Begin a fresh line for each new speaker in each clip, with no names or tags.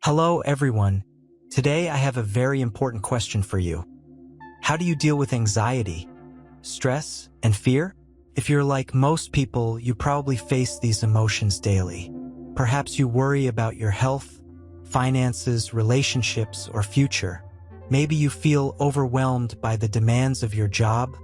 Hello everyone. Today I have a very important question for you. How do you deal with anxiety, stress, and fear? If you're like most people, you probably face these emotions daily. Perhaps you worry about your health, finances, relationships, or future. Maybe you feel overwhelmed by the demands of your job,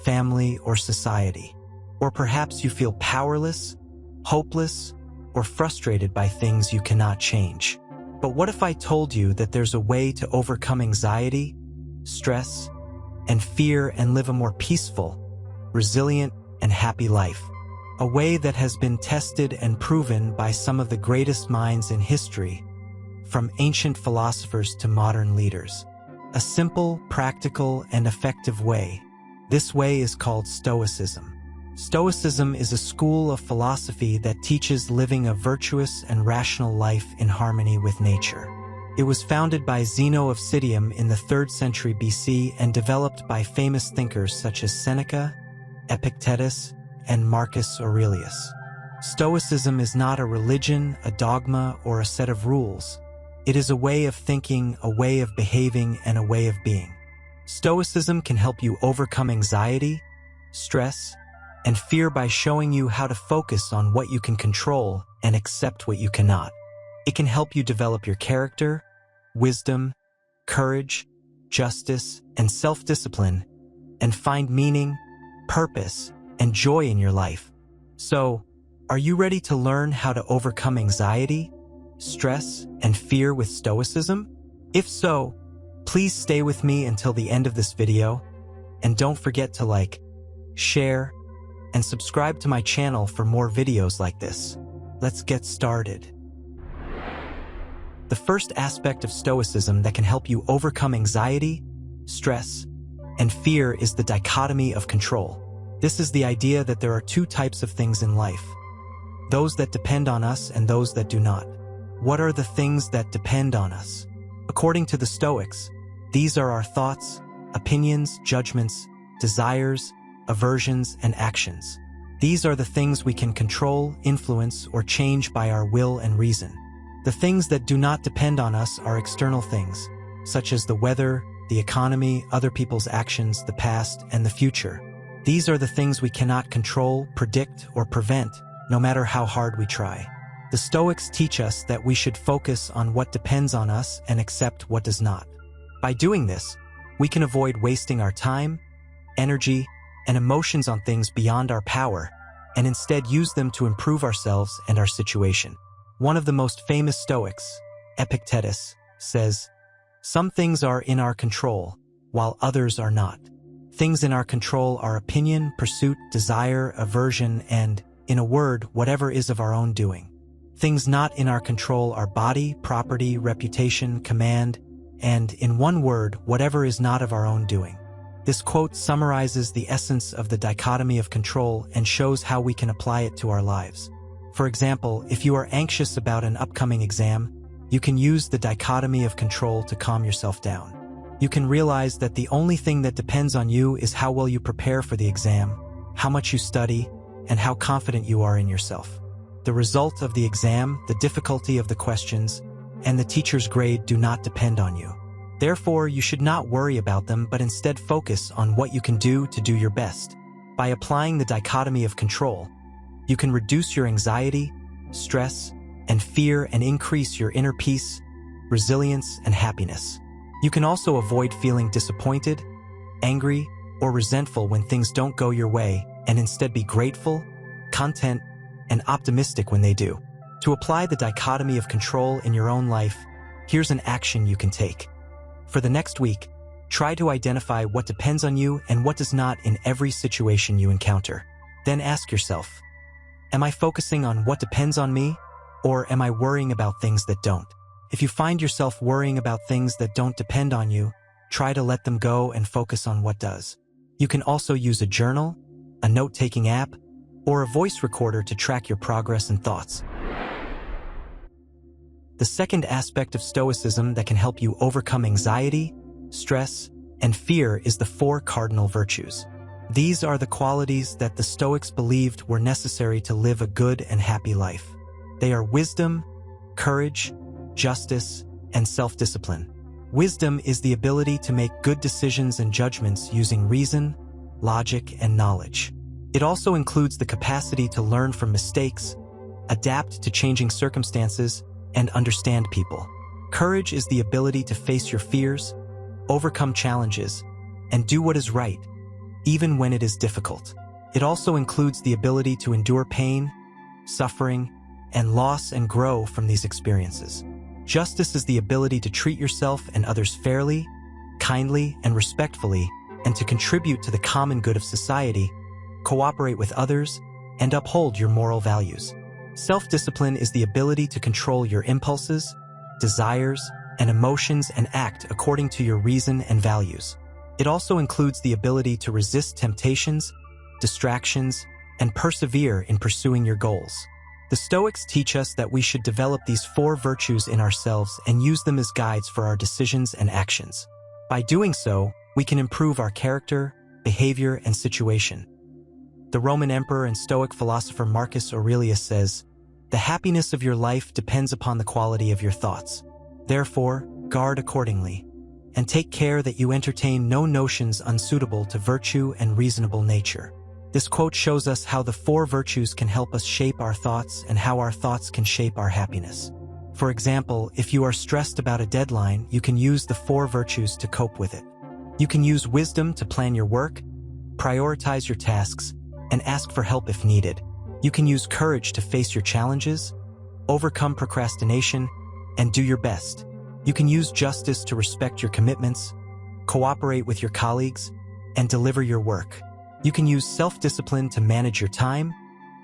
family, or society. Or perhaps you feel powerless, hopeless, or frustrated by things you cannot change. But what if I told you that there's a way to overcome anxiety, stress, and fear and live a more peaceful, resilient, and happy life? A way that has been tested and proven by some of the greatest minds in history, from ancient philosophers to modern leaders. A simple, practical, and effective way. This way is called Stoicism. Stoicism is a school of philosophy that teaches living a virtuous and rational life in harmony with nature. It was founded by Zeno of Citium in the 3rd century BC and developed by famous thinkers such as Seneca, Epictetus, and Marcus Aurelius. Stoicism is not a religion, a dogma, or a set of rules. It is a way of thinking, a way of behaving, and a way of being. Stoicism can help you overcome anxiety, stress, and fear by showing you how to focus on what you can control and accept what you cannot. It can help you develop your character, wisdom, courage, justice, and self-discipline, and find meaning, purpose, and joy in your life. So, are you ready to learn how to overcome anxiety, stress, and fear with Stoicism? If so, please stay with me until the end of this video, and don't forget to like, share, and subscribe to my channel for more videos like this. Let's get started. The first aspect of Stoicism that can help you overcome anxiety, stress, and fear is the dichotomy of control. This is the idea that there are two types of things in life: those that depend on us and those that do not. What are the things that depend on us? According to the Stoics, these are our thoughts, opinions, judgments, desires, aversions, and actions. These are the things we can control, influence, or change by our will and reason. The things that do not depend on us are external things, such as the weather, the economy, other people's actions, the past, and the future. These are the things we cannot control, predict, or prevent, no matter how hard we try. The Stoics teach us that we should focus on what depends on us and accept what does not. By doing this, we can avoid wasting our time, energy, and emotions on things beyond our power, and instead use them to improve ourselves and our situation. One of the most famous Stoics, Epictetus, says, "Some things are in our control, while others are not. Things in our control are opinion, pursuit, desire, aversion, and, in a word, whatever is of our own doing. Things not in our control are body, property, reputation, command, and, in one word, whatever is not of our own doing." This quote summarizes the essence of the dichotomy of control and shows how we can apply it to our lives. For example, if you are anxious about an upcoming exam, you can use the dichotomy of control to calm yourself down. You can realize that the only thing that depends on you is how well you prepare for the exam, how much you study, and how confident you are in yourself. The result of the exam, the difficulty of the questions, and the teacher's grade do not depend on you. Therefore, you should not worry about them, but instead focus on what you can do to do your best. By applying the dichotomy of control, you can reduce your anxiety, stress, and fear and increase your inner peace, resilience, and happiness. You can also avoid feeling disappointed, angry, or resentful when things don't go your way, and instead be grateful, content, and optimistic when they do. To apply the dichotomy of control in your own life, here's an action you can take. For the next week, try to identify what depends on you and what does not in every situation you encounter. Then ask yourself, am I focusing on what depends on me, or am I worrying about things that don't? If you find yourself worrying about things that don't depend on you, try to let them go and focus on what does. You can also use a journal, a note-taking app, or a voice recorder to track your progress and thoughts. The second aspect of Stoicism that can help you overcome anxiety, stress, and fear is the 4 cardinal virtues. These are the qualities that the Stoics believed were necessary to live a good and happy life. They are wisdom, courage, justice, and self-discipline. Wisdom is the ability to make good decisions and judgments using reason, logic, and knowledge. It also includes the capacity to learn from mistakes, adapt to changing circumstances, and understand people. Courage is the ability to face your fears, overcome challenges, and do what is right, even when it is difficult. It also includes the ability to endure pain, suffering, and loss and grow from these experiences. Justice is the ability to treat yourself and others fairly, kindly, and respectfully, and to contribute to the common good of society, cooperate with others, and uphold your moral values. Self-discipline is the ability to control your impulses, desires, and emotions and act according to your reason and values. It also includes the ability to resist temptations, distractions, and persevere in pursuing your goals. The Stoics teach us that we should develop these 4 virtues in ourselves and use them as guides for our decisions and actions. By doing so, we can improve our character, behavior, and situation. The Roman emperor and Stoic philosopher Marcus Aurelius says, "The happiness of your life depends upon the quality of your thoughts. Therefore, guard accordingly, and take care that you entertain no notions unsuitable to virtue and reasonable nature." This quote shows us how the 4 virtues can help us shape our thoughts and how our thoughts can shape our happiness. For example, if you are stressed about a deadline, you can use the 4 virtues to cope with it. You can use wisdom to plan your work, prioritize your tasks, and ask for help if needed. You can use courage to face your challenges, overcome procrastination, and do your best. You can use justice to respect your commitments, cooperate with your colleagues, and deliver your work. You can use self-discipline to manage your time,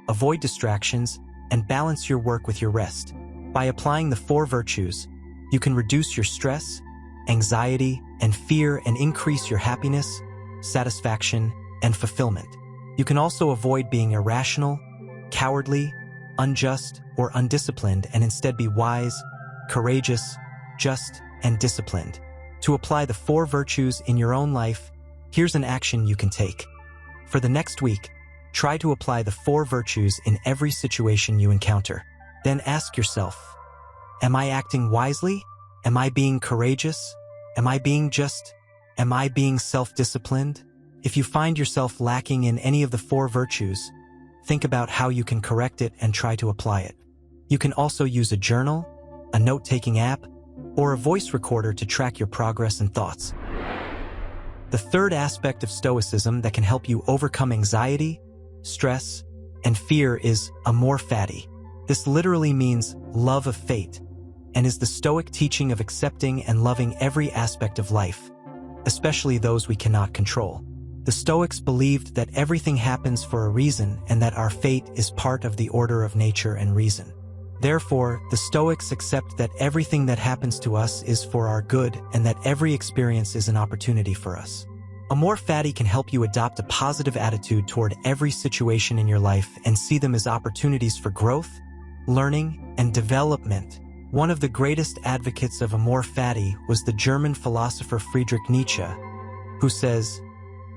avoid distractions, and balance your work with your rest. By applying the 4 virtues, you can reduce your stress, anxiety, and fear and increase your happiness, satisfaction, and fulfillment. You can also avoid being irrational, cowardly, unjust, or undisciplined and instead be wise, courageous, just, and disciplined. To apply the 4 virtues in your own life, here's an action you can take. For the next week, try to apply the 4 virtues in every situation you encounter. Then ask yourself, am I acting wisely? Am I being courageous? Am I being just? Am I being self-disciplined? If you find yourself lacking in any of the 4 virtues, think about how you can correct it and try to apply it. You can also use a journal, a note-taking app, or a voice recorder to track your progress and thoughts. The third aspect of Stoicism that can help you overcome anxiety, stress, and fear is amor fati. This literally means love of fate, and is the Stoic teaching of accepting and loving every aspect of life, especially those we cannot control. The Stoics believed that everything happens for a reason and that our fate is part of the order of nature and reason. Therefore, the Stoics accept that everything that happens to us is for our good and that every experience is an opportunity for us. Amor fati can help you adopt a positive attitude toward every situation in your life and see them as opportunities for growth, learning, and development. One of the greatest advocates of amor fati was the German philosopher Friedrich Nietzsche, who says,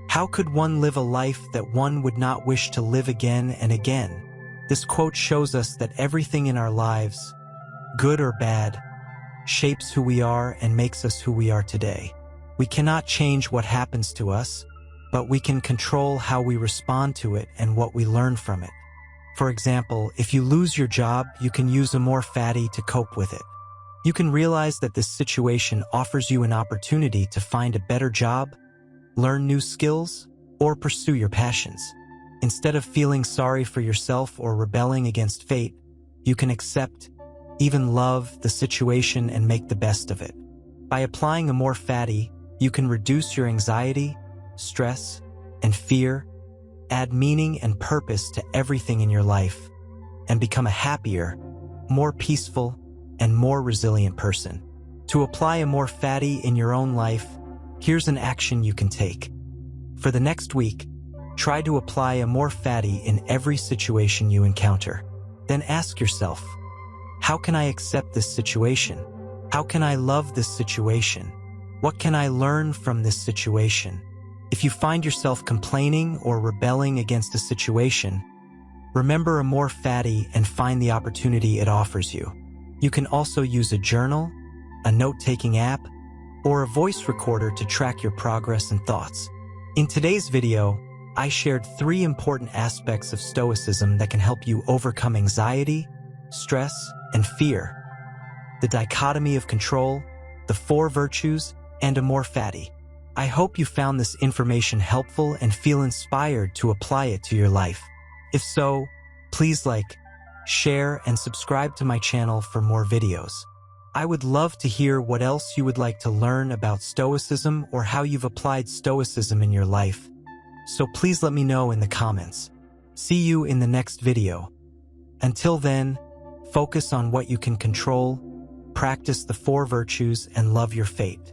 "How could one live a life that one would not wish to live again and again?" This quote shows us that everything in our lives, good or bad, shapes who we are and makes us who we are today. We cannot change what happens to us, but we can control how we respond to it and what we learn from it. For example, if you lose your job, you can use amor fati to cope with it. You can realize that this situation offers you an opportunity to find a better job, learn new skills, or pursue your passions. Instead of feeling sorry for yourself or rebelling against fate, you can accept, even love, the situation and make the best of it. By applying amor fati, you can reduce your anxiety, stress, and fear, add meaning and purpose to everything in your life, and become a happier, more peaceful, and more resilient person. To apply amor fati in your own life, here's an action you can take. For the next week, try to apply amor fati in every situation you encounter. Then ask yourself, how can I accept this situation? How can I love this situation? What can I learn from this situation? If you find yourself complaining or rebelling against a situation, remember amor fati and find the opportunity it offers you. You can also use a journal, a note-taking app, or a voice recorder to track your progress and thoughts. In today's video, I shared 3 important aspects of Stoicism that can help you overcome anxiety, stress, and fear. The dichotomy of control, the 4 virtues, and amor fati. I hope you found this information helpful and feel inspired to apply it to your life. If so, please like, share, and subscribe to my channel for more videos. I would love to hear what else you would like to learn about Stoicism or how you've applied Stoicism in your life. So please let me know in the comments. See you in the next video. Until then, focus on what you can control, practice the 4 virtues, and love your fate.